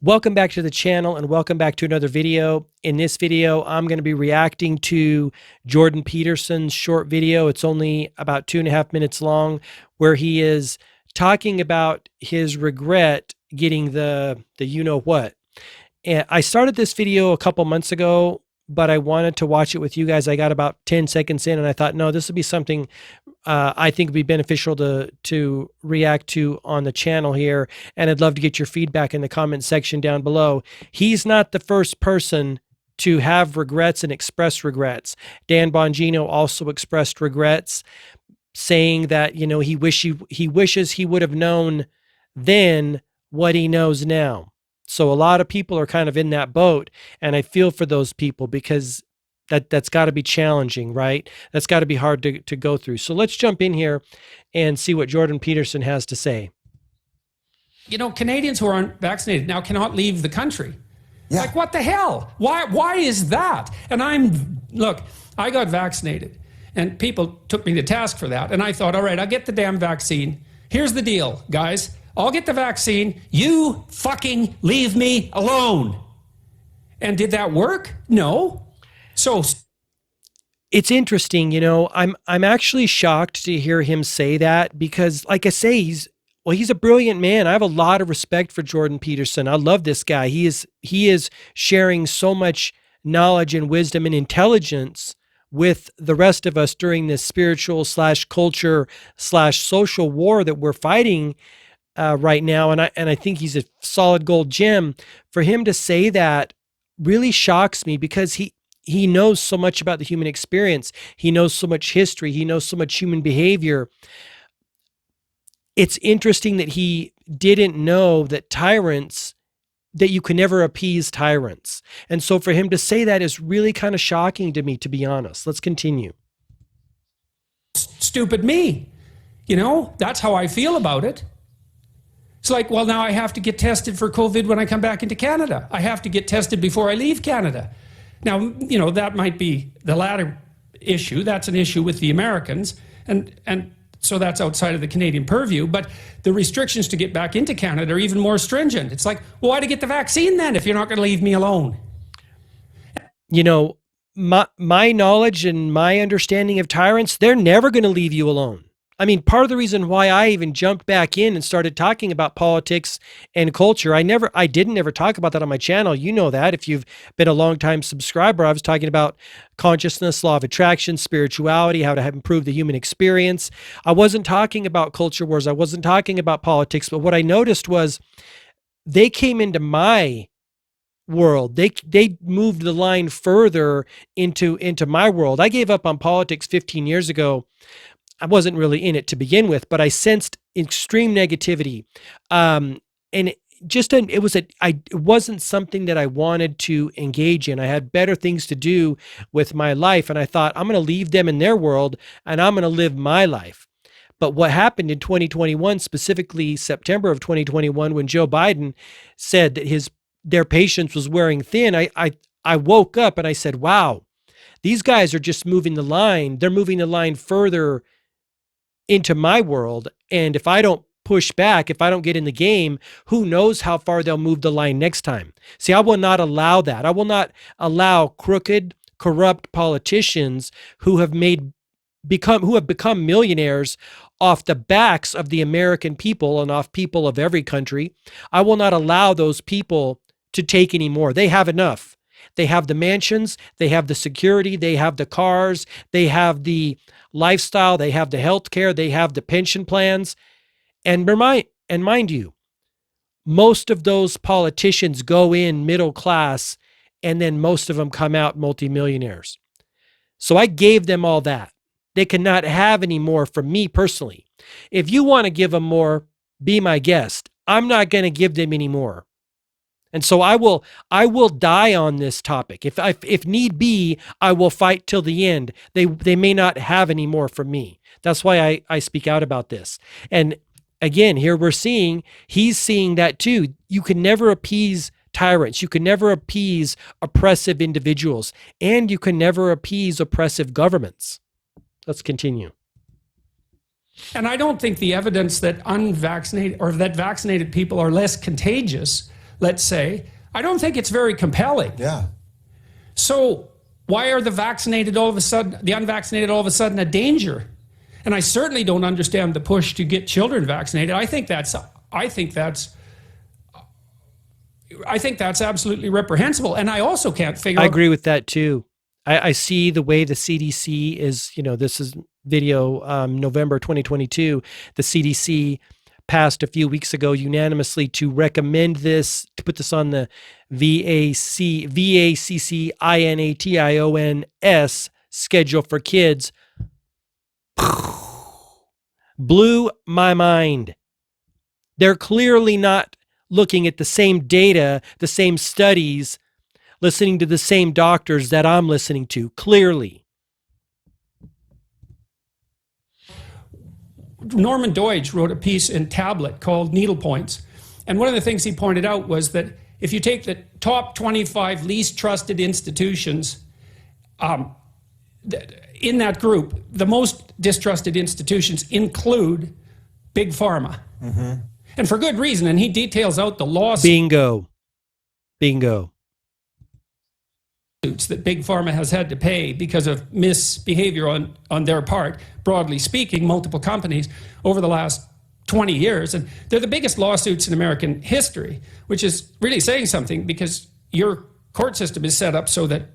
Welcome back to the channel and welcome back to another video. In this video, I'm going to be reacting to Jordan Peterson's short video. It's only about 2.5 minutes long, where he is talking about his regret getting the you-know-what. And I started this video a couple months ago, but I wanted to watch it with you guys. I got about 10 seconds in and I thought, no, this would be something I think would be beneficial to react to on the channel here. And I'd love to get your feedback in the comment section down below. He's not the first person to have regrets and express regrets. Dan Bongino also expressed regrets, saying that, you know, he wishes he would have known then what he knows now. So a lot of people are kind of in that boat, and I feel for those people because that's got to be challenging, right? That's got to be hard to go through. So let's jump in here and see what Jordan Peterson has to say. You know, Canadians who aren't vaccinated now cannot leave the country. Yeah. Like, what the hell? Why is that? And look, I got vaccinated and people took me to task for that. And I thought, all right, I'll get the damn vaccine. Here's the deal, guys. I'll get the vaccine. You fucking leave me alone. And did that work? No. So it's interesting, you know, I'm actually shocked to hear him say that because, like I say, he's a brilliant man. I have a lot of respect for Jordan Peterson. I love this guy. He is sharing so much knowledge and wisdom and intelligence with the rest of us during this spiritual / culture / social war that we're fighting right now. And I think he's a solid gold gem. For him to say that really shocks me because he knows so much about the human experience. He knows so much history. He knows so much human behavior. It's interesting that he didn't know that that you can never appease tyrants. And so for him to say that is really kind of shocking to me, to be honest. Let's continue. Stupid me. You know, that's how I feel about it. It's like, well, now I have to get tested for COVID when I come back into Canada. I have to get tested before I leave Canada. Now, you know, that might be the latter issue. That's an issue with the Americans. And so that's outside of the Canadian purview. But the restrictions to get back into Canada are even more stringent. It's like, well, why to get the vaccine then if you're not going to leave me alone? You know, my knowledge and my understanding of tyrants, they're never going to leave you alone. I mean, part of the reason why I even jumped back in and started talking about politics and culture, I didn't ever talk about that on my channel. You know that if you've been a long-time subscriber. I was talking about consciousness, law of attraction, spirituality, how to improve the human experience. I wasn't talking about culture wars. I wasn't talking about politics. But what I noticed was they came into my world. They moved the line further into my world. I gave up on politics 15 years ago. I wasn't really in it to begin with, but I sensed extreme negativity. And it wasn't something that I wanted to engage in. I had better things to do with my life. And I thought, I'm going to leave them in their world and I'm going to live my life. But what happened in 2021, specifically September of 2021, when Joe Biden said that their patience was wearing thin, I woke up and I said, wow, these guys are just moving the line. They're moving the line further into my world. And if I don't push back, if I don't get in the game, who knows how far they'll move the line next time. See, I will not allow that. I will not allow crooked, corrupt politicians who have become millionaires off the backs of the American people and off people of every country. I will not allow those people to take any more. They have enough. They have the mansions, they have the security, they have the cars, they have the lifestyle, they have the health care, they have the pension plans. And mind you, most of those politicians go in middle class and then most of them come out multimillionaires. So I gave them all that. They cannot have any more from me personally. If you want to give them more, be my guest. I'm not going to give them any more. And so I will die on this topic. If need be, I will fight till the end. They may not have any more from me. That's why I speak out about this. And again, here he's seeing that too. You can never appease tyrants. You can never appease oppressive individuals, and you can never appease oppressive governments. Let's continue. And I don't think the evidence that unvaccinated or that vaccinated people are less contagious let's say, I don't think it's very compelling. Yeah. So why are the unvaccinated all of a sudden a danger? And I certainly don't understand the push to get children vaccinated. I think that's absolutely reprehensible. And I also can't figure out. I agree with that too. I see the way the CDC is, this is video, November 2022, the CDC passed a few weeks ago unanimously to recommend this, to put this on the VACCINATIONS schedule for kids. Blew my mind. They're clearly not looking at the same data, the same studies, listening to the same doctors that I'm listening to, clearly. Norman Deutsch wrote a piece in Tablet called Needle Points. And one of the things he pointed out was that if you take the top 25 least trusted institutions, in that group, the most distrusted institutions include Big Pharma. Mm-hmm. And for good reason. And he details out the lawsuits. Bingo. That Big Pharma has had to pay because of misbehavior on their part, broadly speaking, multiple companies over the last 20 years. And they're the biggest lawsuits in American history, which is really saying something, because your court system is set up so that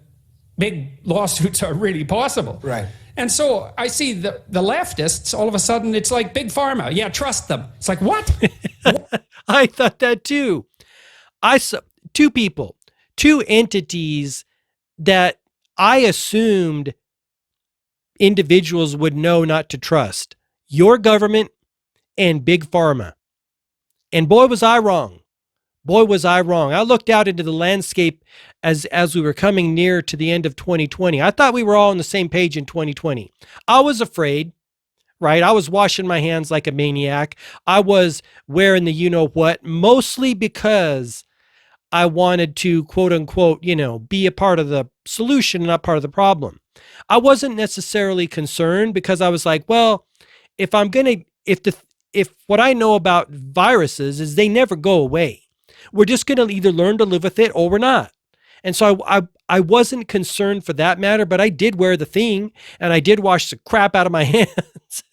big lawsuits are really possible. Right. And so I see the leftists, all of a sudden, it's like Big Pharma. Yeah, trust them. It's like, what? I thought that too. Two entities that I assumed individuals would know not to trust. Your government and Big Pharma. And boy, was I wrong. I looked out into the landscape as we were coming near to the end of 2020. I thought we were all on the same page in 2020. I was afraid, right? I was washing my hands like a maniac. I was wearing the you-know-what, mostly because I wanted to, quote unquote, be a part of the solution, not part of the problem. I wasn't necessarily concerned because I was like, well, if what I know about viruses is they never go away. We're just going to either learn to live with it or we're not. And so I wasn't concerned for that matter, but I did wear the thing and I did wash the crap out of my hands.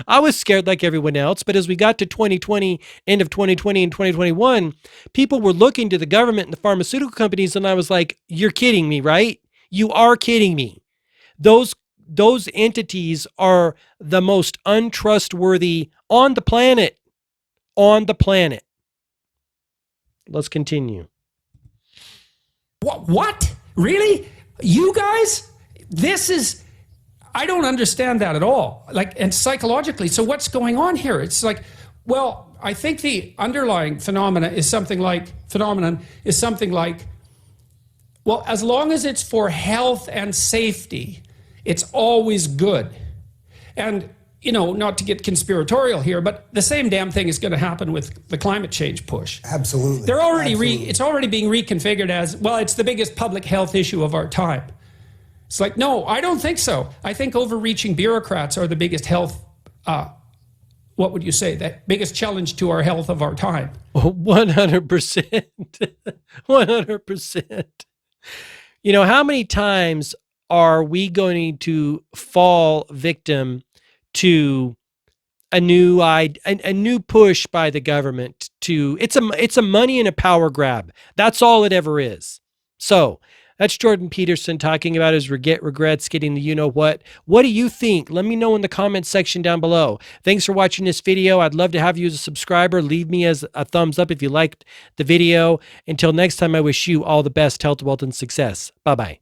I was scared like everyone else, but as we got to 2020, end of 2020 and 2021, people were looking to the government and the pharmaceutical companies, and I was like, you're kidding me, right? You are kidding me. Those entities are the most untrustworthy on the planet. Let's continue. What? Really? You guys? I don't understand that at all. And psychologically, so what's going on here? It's like, well, I think the underlying phenomenon is something like, well, as long as it's for health and safety, it's always good. And, not to get conspiratorial here, but the same damn thing is going to happen with the climate change push. Absolutely. It's already being reconfigured as, well, it's the biggest public health issue of our time. It's like, no, I don't think so. I think overreaching bureaucrats are the biggest health, what would you say, the biggest challenge to our health of our time. 100%. 100%. How many times are we going to fall victim to a new push by the government to, it's a money and a power grab. That's all it ever is. So that's Jordan Peterson talking about his regrets getting the you-know-what. What do you think? Let me know in the comments section down below. Thanks for watching this video. I'd love to have you as a subscriber. Leave me as a thumbs up if you liked the video. Until next time, I wish you all the best health, wealth, and success. Bye-bye.